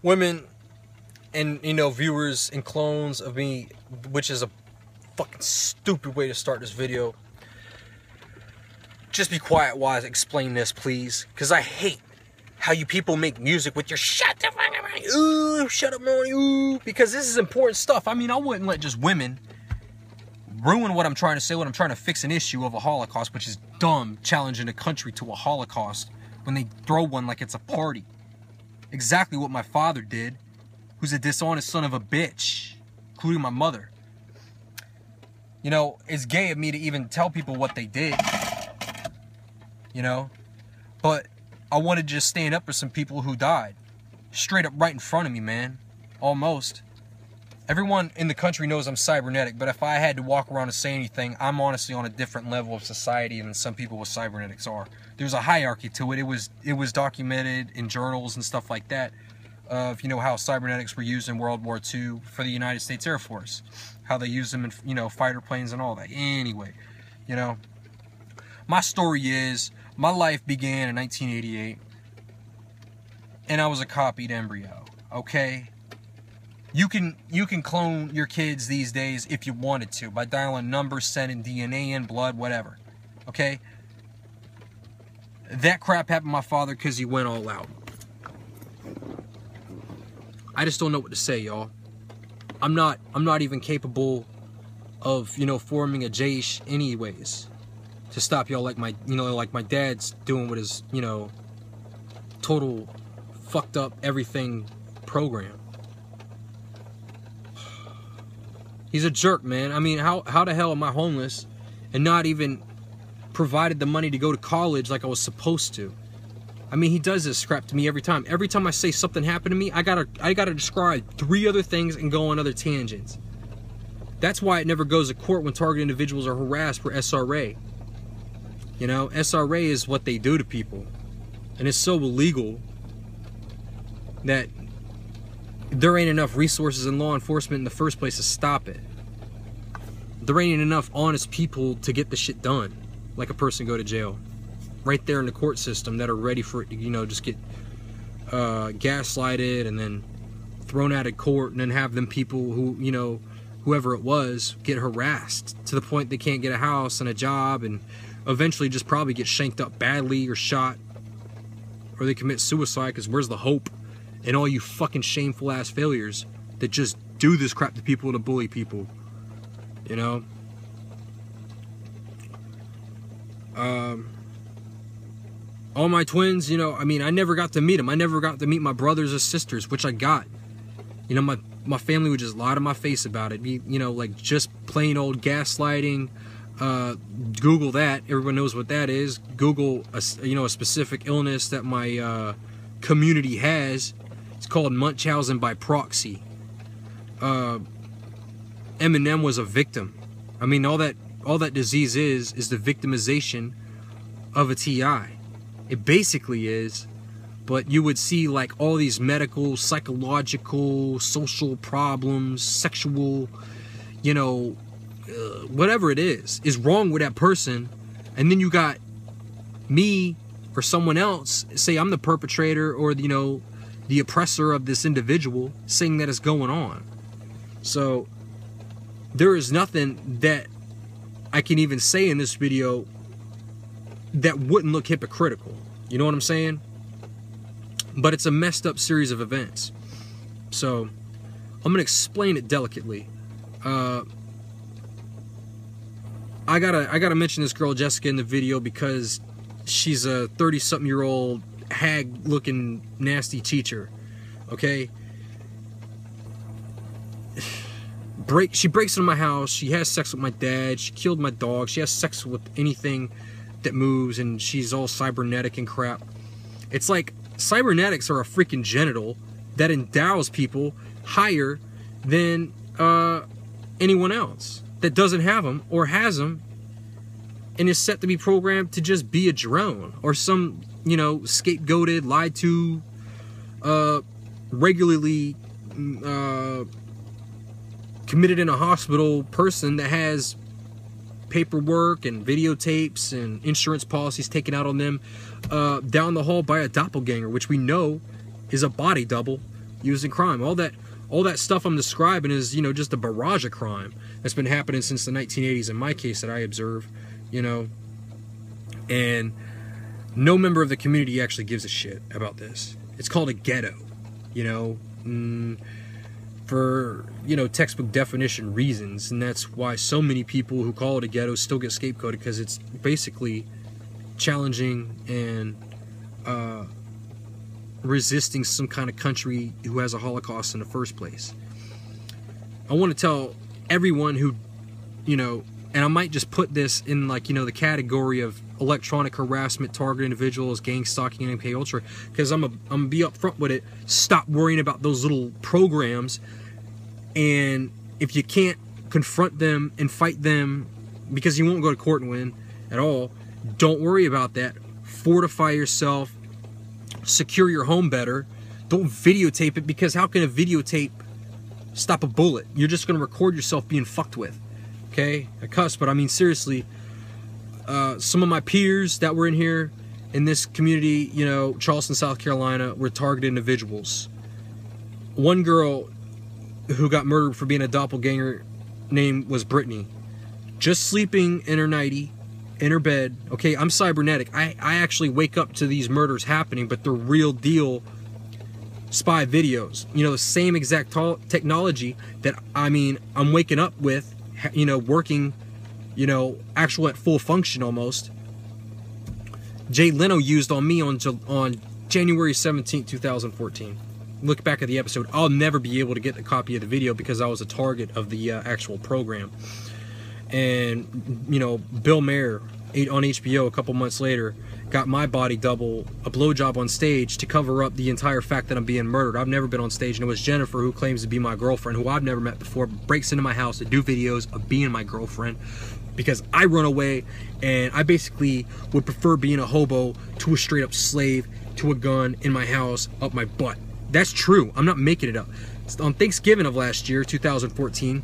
women and, you know, viewers and clones of me, which is a fucking stupid way to start this video. Just be quiet while I explain this, please. Because I hate how you people make music with your shut the fuck up, ooh, shut up, ooh. Because this is important stuff. I mean, I wouldn't let just women ruin what I'm trying to say, when I'm trying to fix an issue of a Holocaust, which is dumb, challenging a country to a Holocaust when they throw one like it's a party. Exactly what my father did, who's a dishonest son of a bitch, including my mother. You know, it's gay of me to even tell people what they did, you know, but I wanted to just stand up for some people who died, straight up right in front of me, man, almost. Everyone in the country knows I'm cybernetic, but if I had to walk around and say anything, I'm honestly on a different level of society than some people with cybernetics are. There's a hierarchy to it. It was documented in journals and stuff like that of, you know, how cybernetics were used in World War II for the United States Air Force, how they used them in, you know, fighter planes and all that. Anyway, you know, my story is, my life began in 1988, and I was a copied embryo, okay? You can clone your kids these days if you wanted to, by dialing numbers, sending DNA in, blood, whatever. Okay? That crap happened to my father because he went all out. I just don't know what to say, y'all. I'm not even capable of, you know, forming a jaish anyways to stop y'all like my, you know, like my dad's doing with his, you know, total fucked up everything program. He's a jerk, man. I mean, how the hell am I homeless and not even provided the money to go to college like I was supposed to? I mean, he does this crap to me every time. Every time I say something happened to me, I gotta describe 3 other things and go on other tangents. That's why it never goes to court when targeted individuals are harassed for SRA. You know, SRA is what they do to people. And it's so illegal that there ain't enough resources in law enforcement in the first place to stop it. There ain't enough honest people to get the shit done, like a person go to jail. Right there in the court system that are ready for it to, you know, just get gaslighted and then thrown out of court, and then have them people who, you know, whoever it was, get harassed to the point they can't get a house and a job, and eventually just probably get shanked up badly or shot, or they commit suicide, because where's the hope? And all you fucking shameful ass failures that just do this crap to people to bully people, you know? All my twins, you know, I mean, I never got to meet them. I never got to meet my brothers or sisters, which I got. You know, my family would just lie to my face about it. You know, like just plain old gaslighting. Google that. Everyone knows what that is. Google, you know, a specific illness that my community has. It's called Munchausen by proxy. Eminem was a victim. I mean, all that disease is the victimization of a TI. It basically is. But you would see like all these medical, psychological, social problems, sexual, you know, whatever it is wrong with that person. And then you got me or someone else say I'm the perpetrator or, you know, the oppressor of this individual, saying that it's going on. So there is nothing that I can even say in this video that wouldn't look hypocritical. You know what I'm saying? But it's a messed up series of events. So I'm gonna explain it delicately. I gotta mention this girl Jessica in the video because she's a 30-something-year-old hag-looking nasty teacher. Okay. She breaks into my house. She has sex with my dad. She killed my dog. She has sex with anything that moves, and she's all cybernetic and crap. It's like cybernetics are a freaking genital that endows people higher than anyone else that doesn't have them or has them and is set to be programmed to just be a drone or some, you know, scapegoated, lied to, regularly committed in a hospital person that has paperwork and videotapes and insurance policies taken out on them down the hall by a doppelganger, which we know is a body double used in crime. All that stuff I'm describing is, you know, just a barrage of crime that's been happening since the 1980s in my case that I observe, you know. And no member of the community actually gives a shit about this. It's called a ghetto, you know, for, you know, textbook definition reasons. And that's why so many people who call it a ghetto still get scapegoated, because it's basically challenging and resisting some kind of country who has a Holocaust in the first place. I want to tell everyone who, you know, and I might just put this in, like, you know, the category of electronic harassment, target individuals, gang stalking, and MK Ultra, because I'm gonna be upfront with it. Stop worrying about those little programs, and if you can't confront them and fight them because you won't go to court and win at all, don't worry about that. Fortify yourself, secure your home better. Don't videotape it, because how can a videotape stop a bullet? You're just gonna record yourself being fucked with. Okay, I cuss, but I mean seriously. Some of my peers that were in here in this community, you know, Charleston, South Carolina, were targeted individuals. One girl who got murdered for being a doppelganger name was Brittany. Just sleeping in her nightie, in her bed. Okay, I'm cybernetic. I actually wake up to these murders happening, but they're real deal spy videos. You know, the same exact technology that, I mean, I'm waking up with, you know, working, you know, actual at full function almost. Jay Leno used on me on January 17, 2014. Look back at the episode. I'll never be able to get a copy of the video because I was a target of the actual program. And, you know, Bill Maher on HBO a couple months later got my body double a blowjob on stage to cover up the entire fact that I'm being murdered. I've never been on stage, and it was Jennifer, who claims to be my girlfriend, who I've never met before, breaks into my house to do videos of being my girlfriend, because I run away, and I basically would prefer being a hobo to a straight up slave to a gun in my house up my butt. That's true. I'm not making it up. On Thanksgiving of last year, 2014,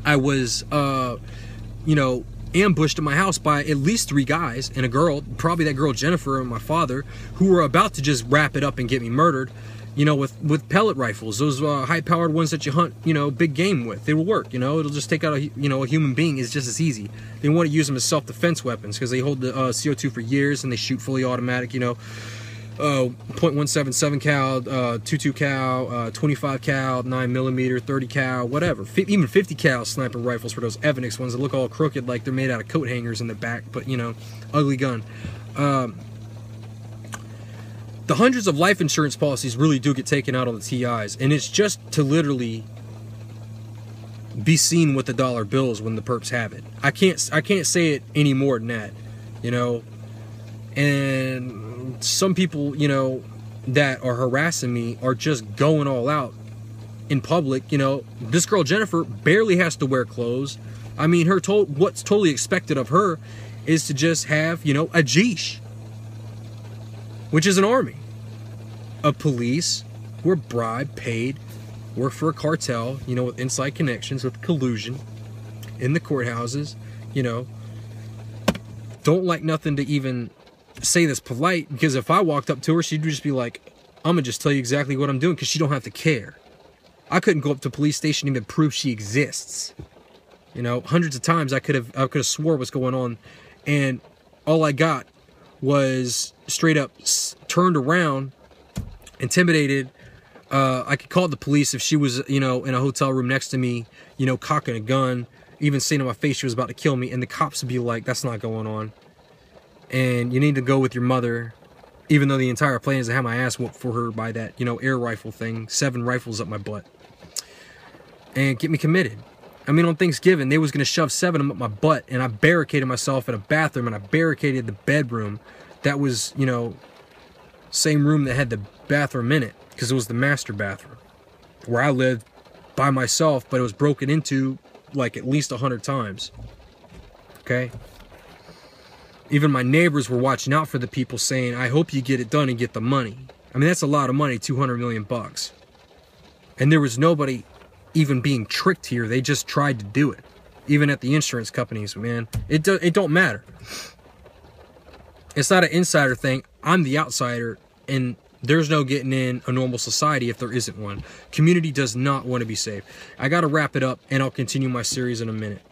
I was, you know, ambushed in my house by at least 3 guys and a girl, probably that girl Jennifer and my father, who were about to just wrap it up and get me murdered, you know, with pellet rifles, those high-powered ones that you hunt, you know, big game with. They will work, you know. It'll just take out you know, a human being. Is just as easy. They want to use them as self-defense weapons because they hold the CO2 for years, and they shoot fully automatic, you know. .177 cal, 22 cal, 25 cal, 9mm, 30 cal, whatever. Even 50 cal sniper rifles for those Evanix ones that look all crooked like they're made out of coat hangers in the back, but, you know, ugly gun. The hundreds of life insurance policies really do get taken out on the TIs, and it's just to literally be seen with the dollar bills when the perps have it. I can't say it any more than that, you know. And some people, you know, that are harassing me are just going all out in public. You know, this girl Jennifer barely has to wear clothes. I mean, what's totally expected of her is to just have, you know, a jeesh, which is an army of police who are bribed, paid, work for a cartel, you know, with inside connections, with collusion in the courthouses, you know. Don't like nothing to even say this polite, because if I walked up to her, she'd just be like, I'm gonna just tell you exactly what I'm doing, because she don't have to care. I couldn't go up to a police station and even prove she exists. You know, hundreds of times I could have swore what's going on, and all I got was straight up turned around, intimidated. I could call the police if she was, you know, in a hotel room next to me, you know, cocking a gun, even saying to my face she was about to kill me, and the cops would be like, that's not going on. And you need to go with your mother, even though the entire plan is to have my ass whooped for her by that, you know, air rifle thing, 7 rifles up my butt, and get me committed. I mean, on Thanksgiving, they was going to shove 7 of them up my butt, and I barricaded myself in a bathroom, and I barricaded the bedroom that was, you know, same room that had the bathroom in it, because it was the master bathroom, where I lived by myself, but it was broken into, like, at least 100 times. Okay? Even my neighbors were watching out for the people, saying, I hope you get it done and get the money. I mean, that's a lot of money, 200 million bucks. And there was nobody even being tricked here. They just tried to do it. Even at the insurance companies, man. It don't matter. It's not an insider thing. I'm the outsider, and There's no getting in a normal society if there isn't one. Community does not want to be safe. I got to wrap it up, and I'll continue my series in a minute.